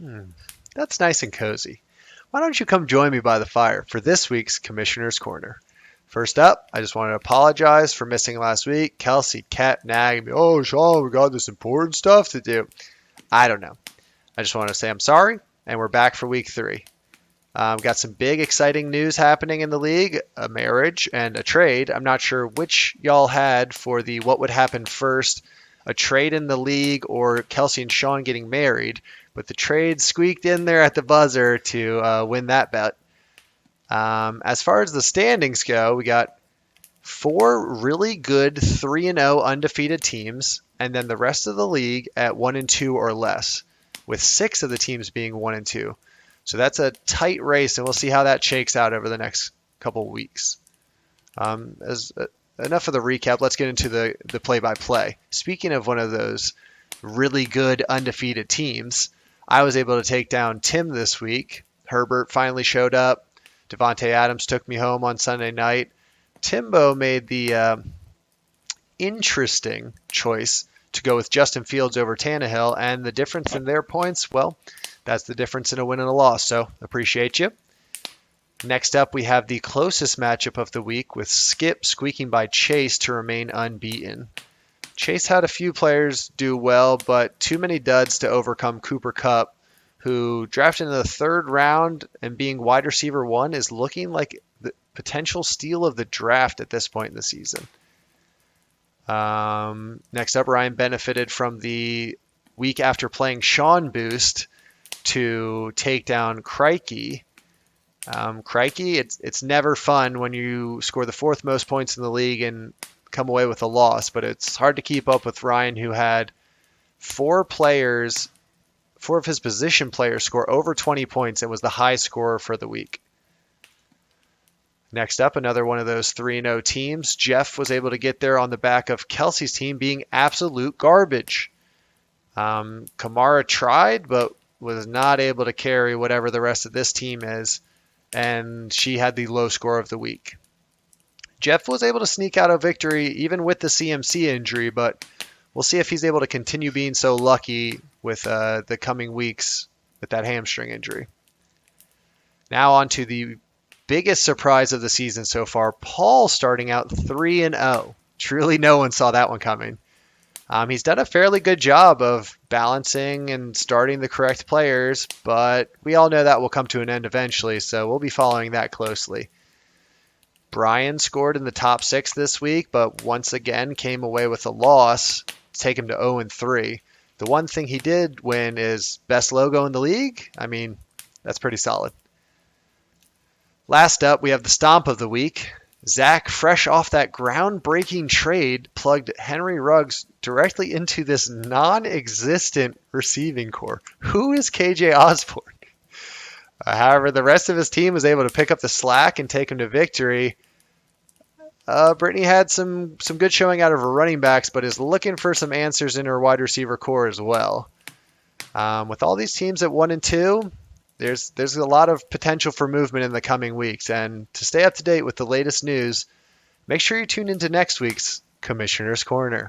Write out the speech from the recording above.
Hmm, that's nice and cozy. Why don't you come join me by the fire for this week's Commissioner's Corner? First up, I just want to apologize for missing last week. Kelsey kept nagging me, "Oh, Sean, we got this important stuff to do." I don't know. I just want to say I'm sorry, and we're back for week 3. Got some big, exciting news happening in the league, a marriage and a trade. I'm not sure which y'all had for the what would happen first, a trade in the league or Kelsey and Sean getting married, but the trade squeaked in there at the buzzer to win that bet. As far as the standings go, we got 4 really good 3-0 undefeated teams, and then the rest of the league at 1-2 or less, with 6 of the teams being 1-2. So that's a tight race, and we'll see how that shakes out over the next couple weeks. Enough of the recap. Let's get into the play-by-play. Speaking of one of those really good undefeated teams, I was able to take down Tim this week. Herbert finally showed up. Devontae Adams took me home on Sunday night. Timbo made the interesting choice to go with Justin Fields over Tannehill, and the difference in their points, well, that's the difference in a win and a loss, so appreciate you. Next up, we have the closest matchup of the week with Skip squeaking by Chase to remain unbeaten. Chase had a few players do well, but too many duds to overcome Cooper Kupp, who drafted in the 3rd round and being wide receiver 1 is looking like the potential steal of the draft at this point in the season. Next up, Ryan benefited from the week after playing Sean boost to take down Crikey. Crikey, it's never fun when you score the 4th most points in the league and come away with a loss, but it's hard to keep up with Ryan, who had 4 of his position players score over 20 points and was the high scorer for the week. Next up, another one of those 3-0 teams. Jeff was able to get there on the back of Kelsey's team being absolute garbage. Kamara tried, but was not able to carry whatever the rest of this team is, and she had the low score of the week. Jeff was able to sneak out a victory even with the CMC injury, but we'll see if he's able to continue being so lucky with the coming weeks with that hamstring injury. Now on to the biggest surprise of the season so far. Paul starting out 3-0. Truly no one saw that one coming. He's done a fairly good job of balancing and starting the correct players, but we all know that will come to an end eventually, so we'll be following that closely. Brian scored in the top 6 this week, but once again came away with a loss to take him to 0-3. The one thing he did win is best logo in the league. I mean, that's pretty solid. Last up, we have the stomp of the week. Zach, fresh off that groundbreaking trade, plugged Henry Ruggs directly into this non-existent receiving core. Who is KJ Osborne? However, the rest of his team was able to pick up the slack and take him to victory. Brittany had some good showing out of her running backs, but is looking for some answers in her wide receiver core as well. With all these teams at 1-2, there's a lot of potential for movement in the coming weeks. And to stay up to date with the latest news, make sure you tune into next week's Commissioner's Corner.